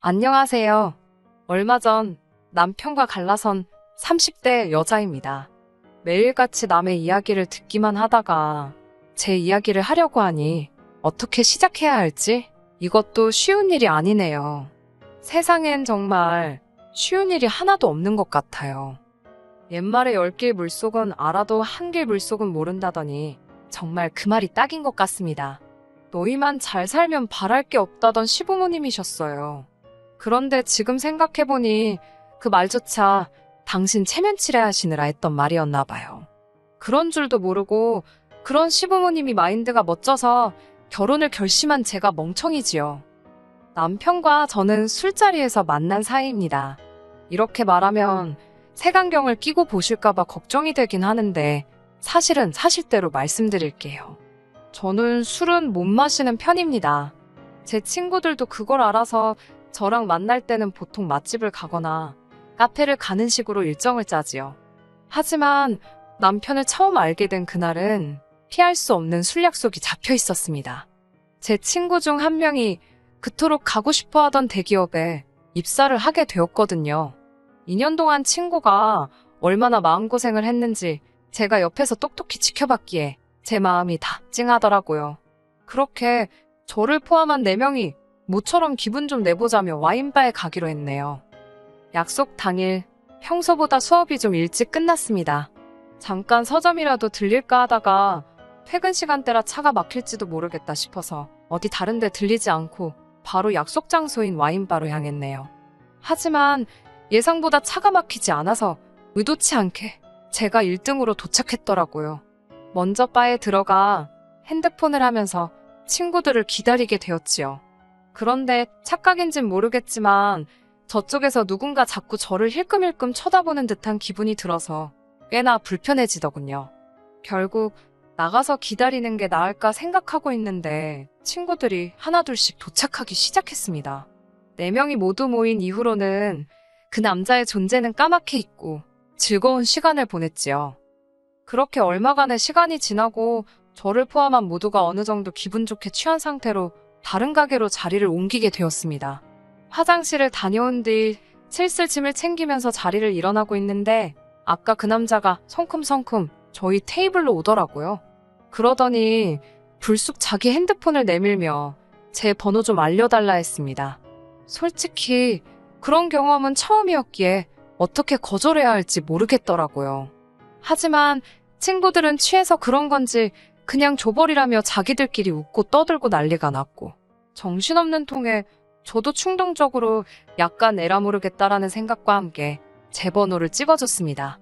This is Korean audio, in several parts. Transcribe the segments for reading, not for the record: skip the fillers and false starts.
안녕하세요. 얼마 전 남편과 갈라선 30대 여자입니다. 매일같이 남의 이야기를 듣기만 하다가 제 이야기를 하려고 하니 어떻게 시작해야 할지 이것도 쉬운 일이 아니네요. 세상엔 정말 쉬운 일이 하나도 없는 것 같아요. 옛말에 10길 물속은 알아도 1길 물속은 모른다더니 정말 그 말이 딱인 것 같습니다. 너희만 잘 살면 바랄 게 없다던 시부모님이셨어요. 그런데 지금 생각해보니 그 말조차 당신 체면치레 하시느라 했던 말이었나 봐요. 그런 줄도 모르고 그런 시부모님이 마인드가 멋져서 결혼을 결심한 제가 멍청이지요. 남편과 저는 술자리에서 만난 사이입니다. 이렇게 말하면 색안경을 끼고 보실까봐 걱정이 되긴 하는데 사실은 사실대로 말씀드릴게요. 저는 술은 못 마시는 편입니다. 제 친구들도 그걸 알아서 저랑 만날 때는 보통 맛집을 가거나 카페를 가는 식으로 일정을 짜지요. 하지만 남편을 처음 알게 된 그날은 피할 수 없는 술 약속이 잡혀 있었습니다. 제 친구 중 한 명이 그토록 가고 싶어 하던 대기업에 입사를 하게 되었거든요. 2년 동안 친구가 얼마나 마음고생을 했는지 제가 옆에서 똑똑히 지켜봤기에 제 마음이 다 찡하더라고요. 그렇게 저를 포함한 4명이 모처럼 기분 좀 내보자며 와인바에 가기로 했네요. 약속 당일 평소보다 수업이 좀 일찍 끝났습니다. 잠깐 서점이라도 들릴까 하다가 퇴근 시간대라 차가 막힐지도 모르겠다 싶어서 어디 다른 데 들리지 않고 바로 약속 장소인 와인바로 향했네요. 하지만 예상보다 차가 막히지 않아서 의도치 않게 제가 1등으로 도착했더라고요. 먼저 바에 들어가 핸드폰을 하면서 친구들을 기다리게 되었지요. 그런데 착각인진 모르겠지만 저쪽에서 누군가 자꾸 저를 힐끔힐끔 쳐다보는 듯한 기분이 들어서 꽤나 불편해지더군요. 결국 나가서 기다리는 게 나을까 생각하고 있는데 친구들이 하나둘씩 도착하기 시작했습니다. 4명이 모두 모인 이후로는 그 남자의 존재는 까맣게 잊고 즐거운 시간을 보냈지요. 그렇게 얼마간의 시간이 지나고 저를 포함한 모두가 어느 정도 기분 좋게 취한 상태로 다른 가게로 자리를 옮기게 되었습니다. 화장실을 다녀온 뒤 슬슬 짐을 챙기면서 자리를 일어나고 있는데 아까 그 남자가 성큼성큼 저희 테이블로 오더라고요. 그러더니 불쑥 자기 핸드폰을 내밀며 제 번호 좀 알려달라 했습니다. 솔직히 그런 경험은 처음이었기에 어떻게 거절해야 할지 모르겠더라고요. 하지만 친구들은 취해서 그런 건지 그냥 줘버리라며 자기들끼리 웃고 떠들고 난리가 났고 정신없는 통에 저도 충동적으로 약간 에라 모르겠다라는 생각과 함께 제 번호를 찍어줬습니다.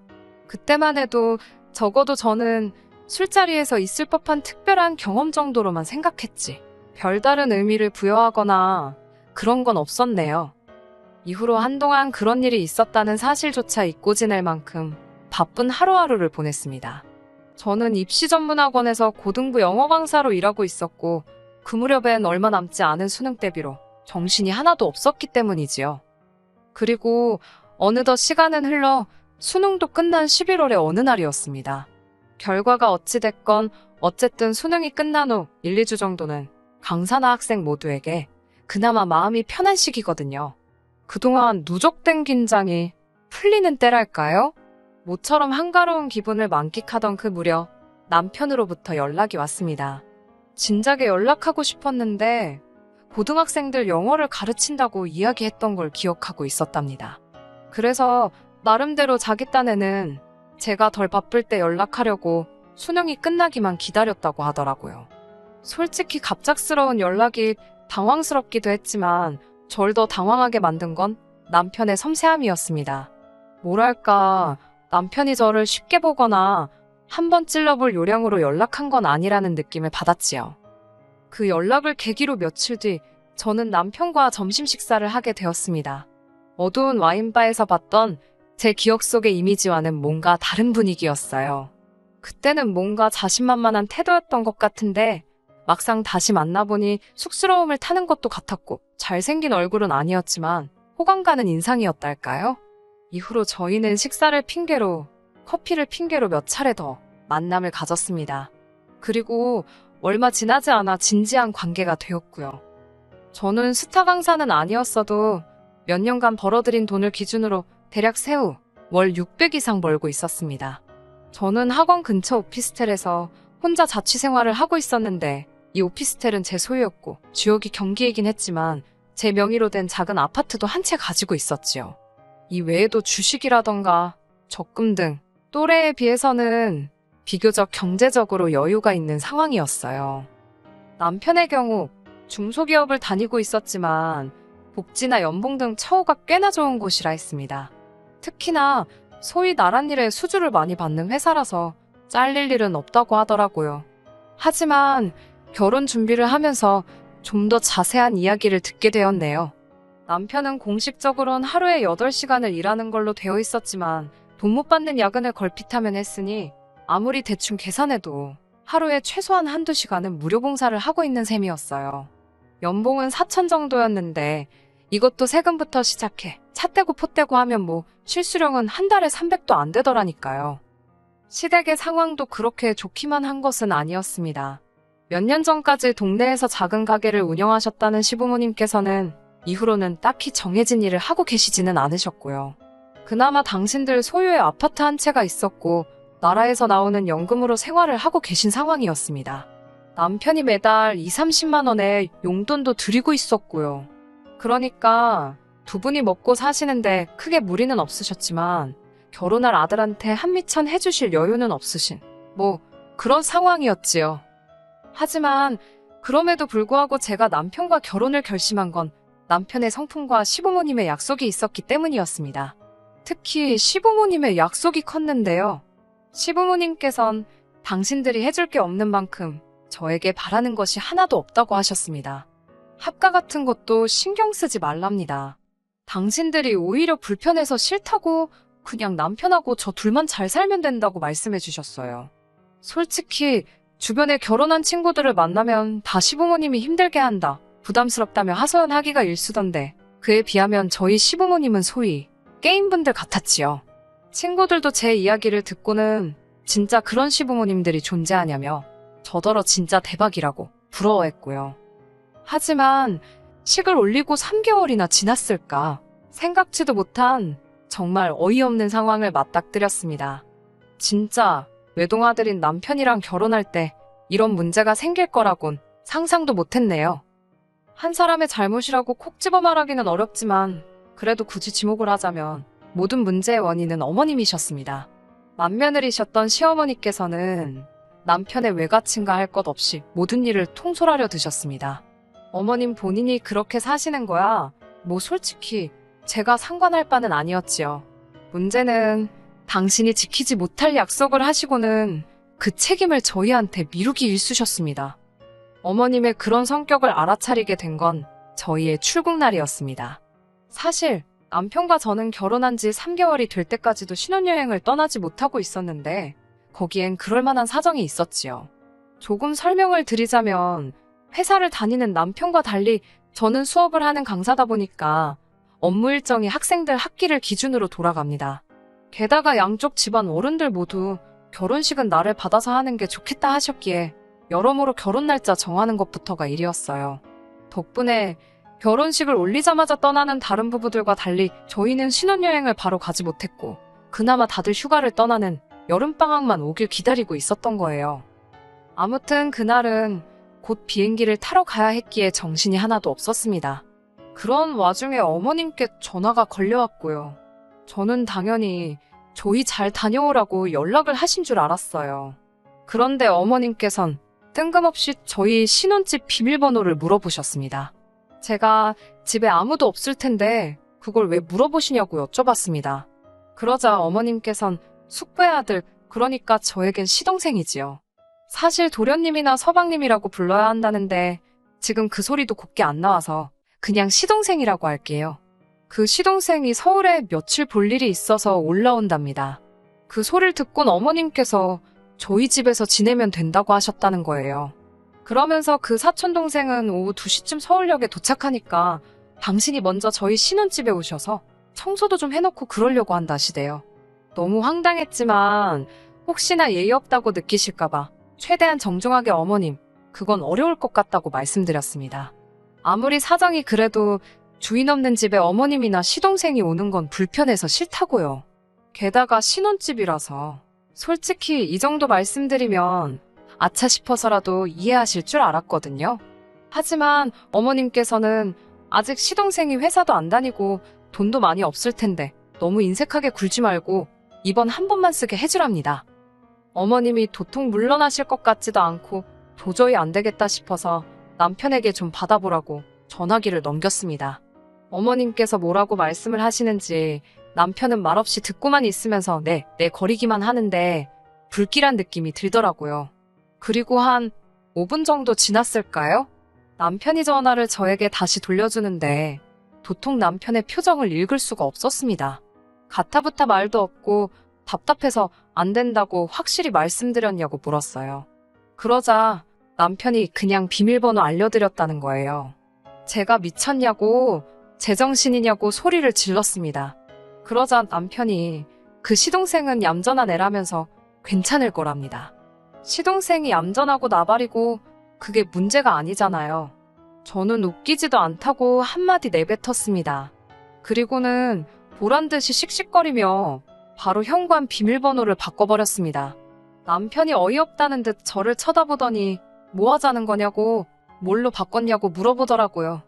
그때만 해도 적어도 저는 술자리에서 있을 법한 특별한 경험 정도로만 생각했지 별다른 의미를 부여하거나 그런 건 없었네요. 이후로 한동안 그런 일이 있었다는 사실조차 잊고 지낼 만큼 바쁜 하루하루를 보냈습니다. 저는 입시전문학원에서 고등부 영어 강사로 일하고 있었고 그 무렵엔 얼마 남지 않은 수능 대비로 정신이 하나도 없었기 때문이지요. 그리고 어느덧 시간은 흘러 수능도 끝난 11월의 어느 날이었습니다. 결과가 어찌됐건 어쨌든 수능이 끝난 후 1, 2주 정도는 강사나 학생 모두에게 그나마 마음이 편한 시기거든요. 그동안 누적된 긴장이 풀리는 때랄까요? 모처럼 한가로운 기분을 만끽하던 그 무렵 남편으로부터 연락이 왔습니다. 진작에 연락하고 싶었는데 고등학생들 영어를 가르친다고 이야기했던 걸 기억하고 있었답니다. 그래서 나름대로 자기 딴에는 제가 덜 바쁠 때 연락하려고 수능이 끝나기만 기다렸다고 하더라고요. 솔직히 갑작스러운 연락이 당황스럽기도 했지만 절 더 당황하게 만든 건 남편의 섬세함이었습니다. 뭐랄까, 남편이 저를 쉽게 보거나 한번 찔러볼 요량으로 연락한 건 아니라는 느낌을 받았지요. 그 연락을 계기로 며칠 뒤 저는 남편과 점심 식사를 하게 되었습니다. 어두운 와인바에서 봤던 제 기억 속의 이미지와는 뭔가 다른 분위기였어요. 그때는 뭔가 자신만만한 태도였던 것 같은데 막상 다시 만나보니 쑥스러움을 타는 것도 같았고 잘생긴 얼굴은 아니었지만 호감 가는 인상이었달까요? 이후로 저희는 식사를 핑계로 커피를 핑계로 몇 차례 더 만남을 가졌습니다. 그리고 얼마 지나지 않아 진지한 관계가 되었고요. 저는 스타 강사는 아니었어도 몇 년간 벌어들인 돈을 기준으로 대략 세후 월 600 이상 벌고 있었습니다. 저는 학원 근처 오피스텔에서 혼자 자취 생활을 하고 있었는데 이 오피스텔은 제 소유였고 지역이 경기이긴 했지만 제 명의로 된 작은 아파트도 한 채 가지고 있었지요. 이 외에도 주식이라던가 적금 등 또래에 비해서는 비교적 경제적으로 여유가 있는 상황이었어요. 남편의 경우 중소기업을 다니고 있었지만 복지나 연봉 등 처우가 꽤나 좋은 곳이라 했습니다. 특히나 소위 나랏일에 수주를 많이 받는 회사라서 잘릴 일은 없다고 하더라고요. 하지만 결혼 준비를 하면서 좀 더 자세한 이야기를 듣게 되었네요. 남편은 공식적으로는 하루에 8시간을 일하는 걸로 되어 있었지만 돈 못 받는 야근을 걸핏하면 했으니 아무리 대충 계산해도 하루에 최소한 한두 시간은 무료 봉사를 하고 있는 셈이었어요. 연봉은 4천 정도였는데 이것도 세금부터 시작해 차 떼고 포 떼고 하면 뭐 실수령은 한 달에 300도 안 되더라니까요. 시댁의 상황도 그렇게 좋기만 한 것은 아니었습니다. 몇 년 전까지 동네에서 작은 가게를 운영하셨다는 시부모님께서는 이후로는 딱히 정해진 일을 하고 계시지는 않으셨고요. 그나마 당신들 소유의 아파트 한 채가 있었고 나라에서 나오는 연금으로 생활을 하고 계신 상황이었습니다. 남편이 매달 20-30만 원의 용돈도 드리고 있었고요. 그러니까 두 분이 먹고 사시는데 크게 무리는 없으셨지만 결혼할 아들한테 한미천 해주실 여유는 없으신 뭐 그런 상황이었지요. 하지만 그럼에도 불구하고 제가 남편과 결혼을 결심한 건 남편의 성품과 시부모님의 약속이 있었기 때문이었습니다. 특히 시부모님의 약속이 컸는데요. 시부모님께선 당신들이 해줄 게 없는 만큼 저에게 바라는 것이 하나도 없다고 하셨습니다. 합가 같은 것도 신경 쓰지 말랍니다. 당신들이 오히려 불편해서 싫다고 그냥 남편하고 저 둘만 잘 살면 된다고 말씀해 주셨어요. 솔직히 주변에 결혼한 친구들을 만나면 다 시부모님이 힘들게 한다, 부담스럽다며 하소연하기가 일쑤던데 그에 비하면 저희 시부모님은 소위 게임분들 같았지요. 친구들도 제 이야기를 듣고는 진짜 그런 시부모님들이 존재하냐며 저더러 진짜 대박이라고 부러워했고요. 하지만 식을 올리고 3개월이나 지났을까 생각지도 못한 정말 어이없는 상황을 맞닥뜨렸습니다. 진짜 외동아들인 남편이랑 결혼할 때 이런 문제가 생길 거라곤 상상도 못했네요. 한 사람의 잘못이라고 콕 집어 말하기는 어렵지만 그래도 굳이 지목을 하자면 모든 문제의 원인은 어머님이셨습니다. 맏며느리셨던 시어머니께서는 남편의 외가친가 할 것 없이 모든 일을 통솔하려 드셨습니다. 어머님 본인이 그렇게 사시는 거야 뭐 솔직히 제가 상관할 바는 아니었지요. 문제는 당신이 지키지 못할 약속을 하시고는 그 책임을 저희한테 미루기 일쑤셨습니다. 어머님의 그런 성격을 알아차리게 된 건 저희의 출국날이었습니다. 사실 남편과 저는 결혼한 지 3개월이 될 때까지도 신혼여행을 떠나지 못하고 있었는데 거기엔 그럴 만한 사정이 있었지요. 조금 설명을 드리자면 회사를 다니는 남편과 달리 저는 수업을 하는 강사다 보니까 업무 일정이 학생들 학기를 기준으로 돌아갑니다. 게다가 양쪽 집안 어른들 모두 결혼식은 나를 받아서 하는 게 좋겠다 하셨기에 여러모로 결혼 날짜 정하는 것부터가 일이었어요. 덕분에 결혼식을 올리자마자 떠나는 다른 부부들과 달리 저희는 신혼여행을 바로 가지 못했고 그나마 다들 휴가를 떠나는 여름방학만 오길 기다리고 있었던 거예요. 아무튼 그날은 곧 비행기를 타러 가야 했기에 정신이 하나도 없었습니다. 그런 와중에 어머님께 전화가 걸려왔고요. 저는 당연히 저희 잘 다녀오라고 연락을 하신 줄 알았어요. 그런데 어머님께선 뜬금없이 저희 신혼집 비밀번호를 물어보셨습니다. 제가 집에 아무도 없을 텐데 그걸 왜 물어보시냐고 여쭤봤습니다. 그러자 어머님께선 숙부의 아들, 그러니까 저에겐 시동생이지요. 사실 도련님이나 서방님이라고 불러야 한다는데 지금 그 소리도 곱게 안 나와서 그냥 시동생이라고 할게요. 그 시동생이 서울에 며칠 볼 일이 있어서 올라온답니다. 그 소리를 듣곤 어머님께서 저희 집에서 지내면 된다고 하셨다는 거예요. 그러면서 그 사촌동생은 오후 2시쯤 서울역에 도착하니까 당신이 먼저 저희 신혼집에 오셔서 청소도 좀 해놓고 그러려고 한다시대요. 너무 황당했지만 혹시나 예의 없다고 느끼실까봐 최대한 정중하게 어머님, 그건 어려울 것 같다고 말씀드렸습니다. 아무리 사정이 그래도 주인 없는 집에 어머님이나 시동생이 오는 건 불편해서 싫다고요. 게다가 신혼집이라서. 솔직히 이 정도 말씀드리면 아차 싶어서라도 이해하실 줄 알았거든요. 하지만 어머님께서는 아직 시동생이 회사도 안 다니고 돈도 많이 없을 텐데 너무 인색하게 굴지 말고 이번 한 번만 쓰게 해주랍니다. 어머님이 도통 물러나실 것 같지도 않고 도저히 안 되겠다 싶어서 남편에게 좀 받아보라고 전화기를 넘겼습니다. 어머님께서 뭐라고 말씀을 하시는지 남편은 말없이 듣고만 있으면서 네 거리기만 하는데 불길한 느낌이 들더라고요. 그리고 한 5분 정도 지났을까요? 남편이 전화를 저에게 다시 돌려주는데 도통 남편의 표정을 읽을 수가 없었습니다. 가타부타 말도 없고 답답해서 안 된다고 확실히 말씀드렸냐고 물었어요. 그러자 남편이 그냥 비밀번호 알려드렸다는 거예요. 제가 미쳤냐고, 제정신이냐고 소리를 질렀습니다. 그러자 남편이 그 시동생은 얌전한 애라면서 괜찮을 거랍니다. 시동생이 얌전하고 나발이고 그게 문제가 아니잖아요. 저는 웃기지도 않다고 한마디 내뱉었습니다. 그리고는 보란듯이 씩씩거리며 바로 현관 비밀번호를 바꿔버렸습니다. 남편이 어이없다는 듯 저를 쳐다보더니 뭐 하자는 거냐고, 뭘로 바꿨냐고 물어보더라고요.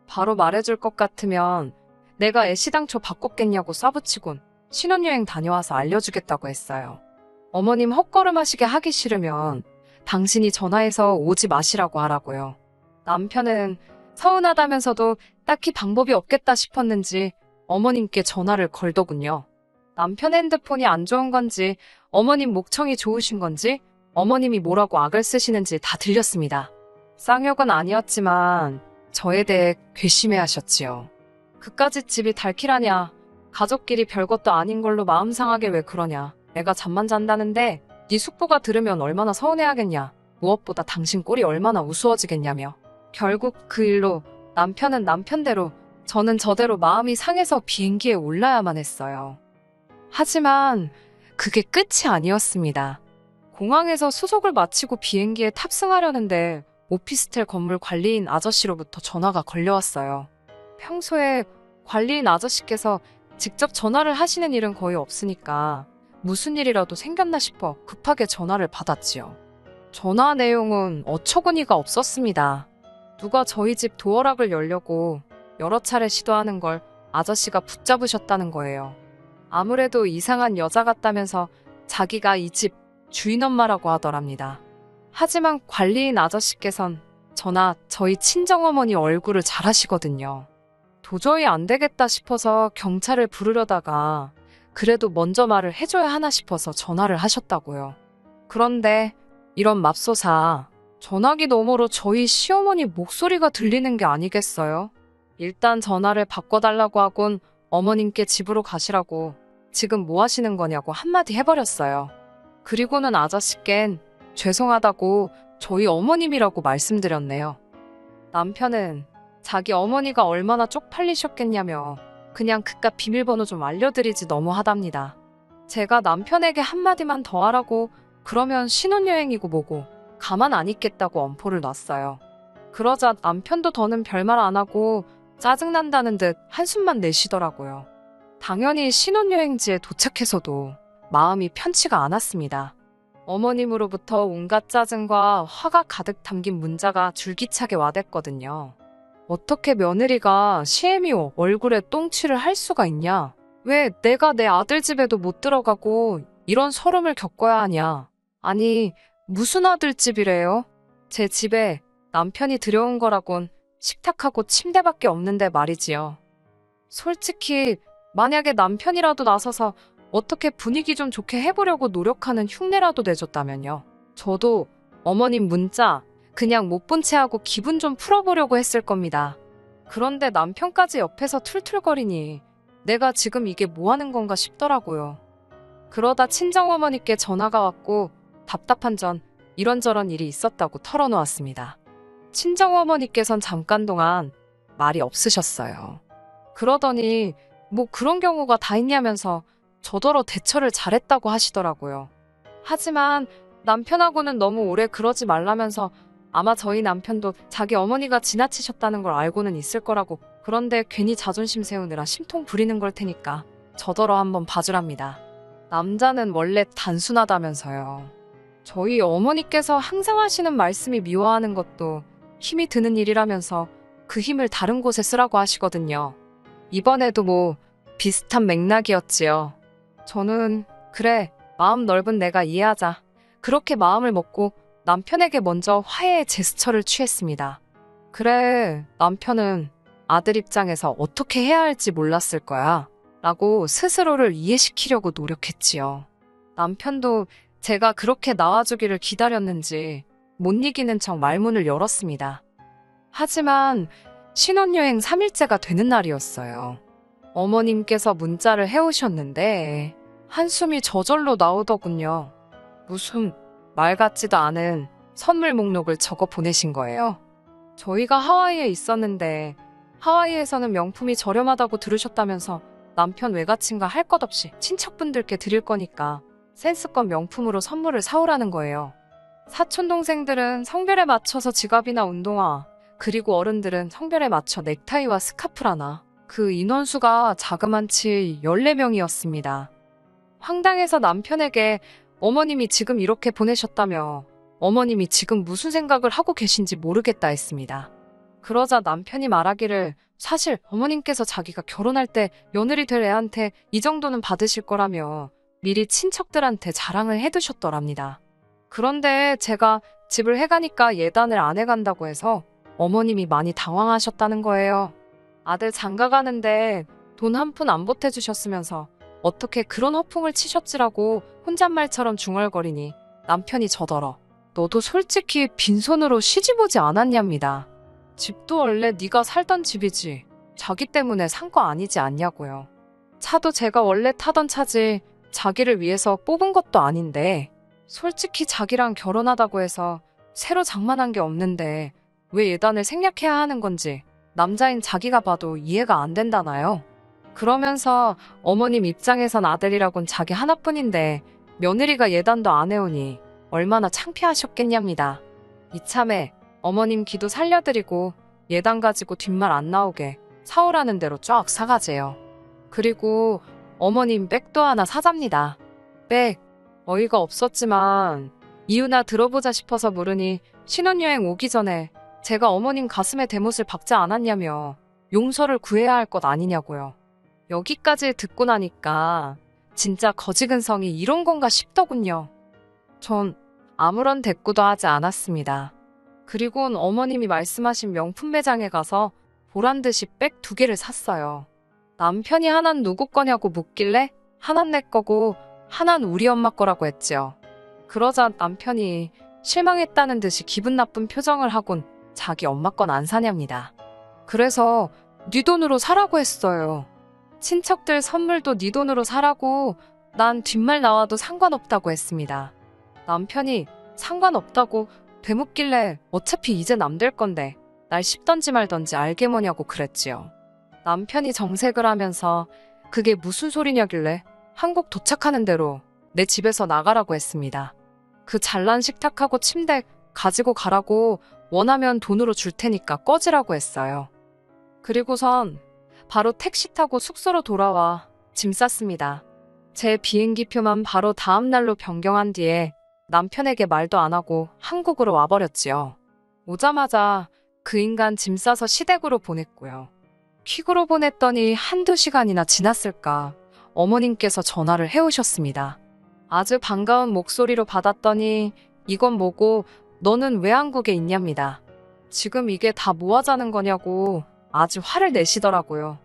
바로 말해줄 것 같으면 내가 애시당초 바꿨겠냐고 쏴붙이곤 신혼여행 다녀와서 알려주겠다고 했어요. 어머님 헛걸음하시게 하기 싫으면 당신이 전화해서 오지 마시라고 하라고요. 남편은 서운하다면서도 딱히 방법이 없겠다 싶었는지 어머님께 전화를 걸더군요. 남편 핸드폰이 안 좋은 건지 어머님 목청이 좋으신 건지 어머님이 뭐라고 악을 쓰시는지 다 들렸습니다. 쌍욕은 아니었지만 저에 대해 괘씸해하셨지요. 그까짓 집이 달키라냐. 가족끼리 별것도 아닌 걸로 마음 상하게 왜 그러냐. 내가 잠만 잔다는데 네 숙부가 들으면 얼마나 서운해하겠냐. 무엇보다 당신 꼴이 얼마나 우스워지겠냐며. 결국 그 일로 남편은 남편대로 저는 저대로 마음이 상해서 비행기에 올라야만 했어요. 하지만 그게 끝이 아니었습니다. 공항에서 수속을 마치고 비행기에 탑승하려는데 오피스텔 건물 관리인 아저씨로부터 전화가 걸려왔어요. 평소에 관리인 아저씨께서 직접 전화를 하시는 일은 거의 없으니까 무슨 일이라도 생겼나 싶어 급하게 전화를 받았지요. 전화 내용은 어처구니가 없었습니다. 누가 저희 집 도어락을 열려고 여러 차례 시도하는 걸 아저씨가 붙잡으셨다는 거예요. 아무래도 이상한 여자 같다면서 자기가 이 집 주인 엄마라고 하더랍니다. 하지만 관리인 아저씨께선 저나 저희 친정어머니 얼굴을 잘 아시거든요. 도저히 안 되겠다 싶어서 경찰을 부르려다가 그래도 먼저 말을 해줘야 하나 싶어서 전화를 하셨다고요. 그런데 이런 맙소사, 전화기 너머로 저희 시어머니 목소리가 들리는 게 아니겠어요? 일단 전화를 바꿔달라고 하곤 어머님께 집으로 가시라고 지금 뭐 하시는 거냐고 한마디 해버렸어요. 그리고는 아저씨껜 죄송하다고 저희 어머님이라고 말씀드렸네요. 남편은 자기 어머니가 얼마나 쪽팔리셨겠냐며 그냥 그깟 비밀번호 좀 알려드리지 너무하답니다. 제가 남편에게 한마디만 더 하라고 그러면 신혼여행이고 뭐고 가만 안 있겠다고 엄포를 놨어요. 그러자 남편도 더는 별말 안 하고 짜증난다는 듯 한숨만 내쉬더라고요. 당연히 신혼여행지에 도착해서도 마음이 편치가 않았습니다. 어머님으로부터 온갖 짜증과 화가 가득 담긴 문자가 줄기차게 와댔거든요. 어떻게 며느리가 시애미오 얼굴에 똥칠을 할 수가 있냐? 왜 내가 내 아들 집에도 못 들어가고 이런 서름을 겪어야 하냐? 아니, 무슨 아들집이래요? 제 집에 남편이 들여온 거라곤 식탁하고 침대밖에 없는데 말이지요. 솔직히 만약에 남편이라도 나서서 어떻게 분위기 좀 좋게 해보려고 노력하는 흉내라도 내줬다면요. 저도 어머님 문자 그냥 못 본 채 하고 기분 좀 풀어보려고 했을 겁니다. 그런데 남편까지 옆에서 툴툴거리니 내가 지금 이게 뭐 하는 건가 싶더라고요. 그러다 친정어머니께 전화가 왔고 답답한 전 이런저런 일이 있었다고 털어놓았습니다. 친정어머니께선 잠깐 동안 말이 없으셨어요. 그러더니 뭐 그런 경우가 다 있냐면서 저더러 대처를 잘했다고 하시더라고요. 하지만 남편하고는 너무 오래 그러지 말라면서 아마 저희 남편도 자기 어머니가 지나치셨다는 걸 알고는 있을 거라고 그런데 괜히 자존심 세우느라 심통 부리는 걸 테니까 저더러 한번 봐주랍니다. 남자는 원래 단순하다면서요. 저희 어머니께서 항상 하시는 말씀이 미워하는 것도 힘이 드는 일이라면서 그 힘을 다른 곳에 쓰라고 하시거든요. 이번에도 뭐 비슷한 맥락이었지요. 저는 그래, 마음 넓은 내가 이해하자. 그렇게 마음을 먹고 남편에게 먼저 화해의 제스처를 취했습니다. 그래, 남편은 아들 입장에서 어떻게 해야 할지 몰랐을 거야. 라고 스스로를 이해시키려고 노력했지요. 남편도 제가 그렇게 나와주기를 기다렸는지 못 이기는 척 말문을 열었습니다. 하지만 신혼여행 3일째가 되는 날이었어요. 어머님께서 문자를 해오셨는데 한숨이 저절로 나오더군요. 무슨 말 같지도 않은 선물 목록을 적어 보내신 거예요. 저희가 하와이에 있었는데 하와이에서는 명품이 저렴하다고 들으셨다면서 남편 외가친과 할 것 없이 친척분들께 드릴 거니까 센스껏 명품으로 선물을 사오라는 거예요. 사촌동생들은 성별에 맞춰서 지갑이나 운동화, 그리고 어른들은 성별에 맞춰 넥타이와 스카프라나. 그 인원수가 자그만치 14명이었습니다. 황당해서 남편에게 어머님이 지금 이렇게 보내셨다며 어머님이 지금 무슨 생각을 하고 계신지 모르겠다 했습니다. 그러자 남편이 말하기를 사실 어머님께서 자기가 결혼할 때 며느리 될 애한테 이 정도는 받으실 거라며 미리 친척들한테 자랑을 해두셨더랍니다. 그런데 제가 집을 해가니까 예단을 안 해간다고 해서 어머님이 많이 당황하셨다는 거예요. 아들 장가 가는데 돈 한 푼 안 보태주셨으면서 어떻게 그런 허풍을 치셨지라고 혼잣말처럼 중얼거리니 남편이 저더러 너도 솔직히 빈손으로 시집 오지 않았냐입니다. 집도 원래 네가 살던 집이지 자기 때문에 산 거 아니지 않냐고요. 차도 제가 원래 타던 차지 자기를 위해서 뽑은 것도 아닌데 솔직히 자기랑 결혼하다고 해서 새로 장만한 게 없는데 왜 예단을 생략해야 하는 건지 남자인 자기가 봐도 이해가 안 된다나요. 그러면서 어머님 입장에선 아들이라곤 자기 하나뿐인데 며느리가 예단도 안 해오니 얼마나 창피하셨겠냐입니다. 이참에 어머님 기도 살려드리고 예단 가지고 뒷말 안 나오게 사오라는 대로 쫙 사가재요. 그리고 어머님 백도 하나 사잡니다. 백, 어이가 없었지만 이유나 들어보자 싶어서 물으니 신혼여행 오기 전에 제가 어머님 가슴에 대못을 박지 않았냐며 용서를 구해야 할 것 아니냐고요. 여기까지 듣고 나니까 진짜 거지근성이 이런 건가 싶더군요. 전 아무런 대꾸도 하지 않았습니다. 그리곤 어머님이 말씀하신 명품 매장에 가서 보란듯이 백 2개를 샀어요. 남편이 하나는 누구 거냐고 묻길래 하나는 내 거고 하나는 우리 엄마 거라고 했지요. 그러자 남편이 실망했다는 듯이 기분 나쁜 표정을 하곤 자기 엄마 건 안 사냐입니다. 그래서 네 돈으로 사라고 했어요. 친척들 선물도 네 돈으로 사라고 난 뒷말 나와도 상관없다고 했습니다. 남편이 상관없다고 되묻길래 어차피 이제 남들 건데 날 씹던지 말던지 알게 뭐냐고 그랬지요. 남편이 정색을 하면서 그게 무슨 소리냐길래 한국 도착하는 대로 내 집에서 나가라고 했습니다. 그 잘난 식탁하고 침대 가지고 가라고 원하면 돈으로 줄 테니까 꺼지라고 했어요. 그리고선 바로 택시 타고 숙소로 돌아와 짐 쌌습니다. 제 비행기표만 바로 다음 날로 변경한 뒤에 남편에게 말도 안 하고 한국으로 와버렸지요. 오자마자 그 인간 짐 싸서 시댁으로 보냈고요. 퀵으로 보냈더니 1~2시간이나 지났을까 어머님께서 전화를 해오셨습니다. 아주 반가운 목소리로 받았더니 이건 뭐고 너는 왜 한국에 있냐입니다. 지금 이게 다 뭐 하자는 거냐고 아주 화를 내시더라고요.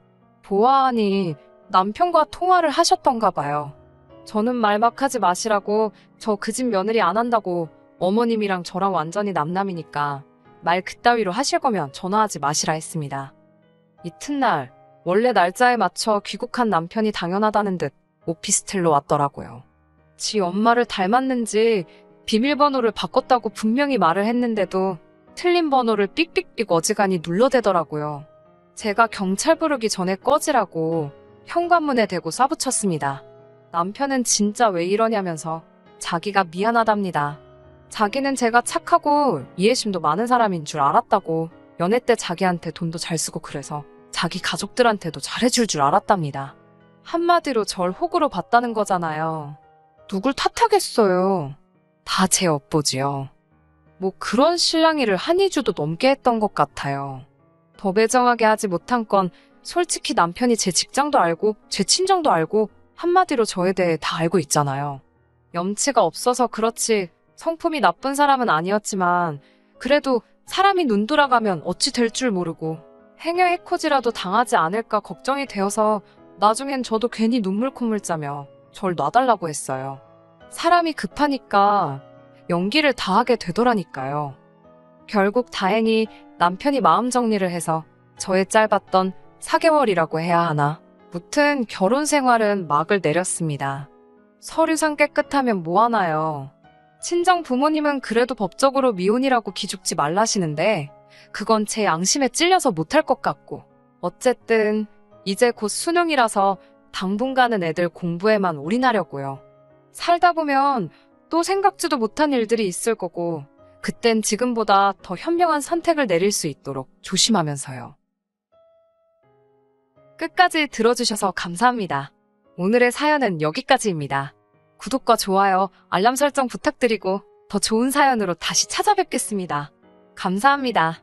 보아하니 남편과 통화를 하셨던가 봐요. 저는 말 막 하지 마시라고 저 그 집 며느리 안 한다고 어머님이랑 저랑 완전히 남남이니까 말 그따위로 하실 거면 전화하지 마시라 했습니다. 이튿날 원래 날짜에 맞춰 귀국한 남편이 당연하다는 듯 오피스텔로 왔더라고요. 지 엄마를 닮았는지 비밀번호를 바꿨다고 분명히 말을 했는데도 틀린 번호를 삑삑삑 어지간히 눌러대더라고요. 제가 경찰 부르기 전에 꺼지라고 현관문에 대고 쏴붙였습니다. 남편은 진짜 왜 이러냐면서 자기가 미안하답니다. 자기는 제가 착하고 이해심도 많은 사람인 줄 알았다고 연애 때 자기한테 돈도 잘 쓰고 그래서 자기 가족들한테도 잘해줄 줄 알았답니다. 한마디로 절 호구로 봤다는 거잖아요. 누굴 탓하겠어요. 다 제 업보지요. 뭐 그런 실랑이를 한 2주도 넘게 했던 것 같아요. 더 매정하게 하지 못한 건 솔직히 남편이 제 직장도 알고 제 친정도 알고 한마디로 저에 대해 다 알고 있잖아요. 염치가 없어서 그렇지 성품이 나쁜 사람은 아니었지만 그래도 사람이 눈 돌아가면 어찌 될 줄 모르고 행여 해코지라도 당하지 않을까 걱정이 되어서 나중엔 저도 괜히 눈물 콧물 짜며 절 놔달라고 했어요. 사람이 급하니까 연기를 다 하게 되더라니까요. 결국 다행히 남편이 마음 정리를 해서 저의 짧았던 4개월이라고 해야 하나? 무튼 결혼 생활은 막을 내렸습니다. 서류상 깨끗하면 뭐하나요? 친정 부모님은 그래도 법적으로 미혼이라고 기죽지 말라시는데 그건 제 양심에 찔려서 못할 것 같고 어쨌든 이제 곧 수능이라서 당분간은 애들 공부에만 올인하려고요. 살다 보면 또 생각지도 못한 일들이 있을 거고 그땐 지금보다 더 현명한 선택을 내릴 수 있도록 조심하면서요. 끝까지 들어주셔서 감사합니다. 오늘의 사연은 여기까지입니다. 구독과 좋아요, 알람 설정 부탁드리고 더 좋은 사연으로 다시 찾아뵙겠습니다. 감사합니다.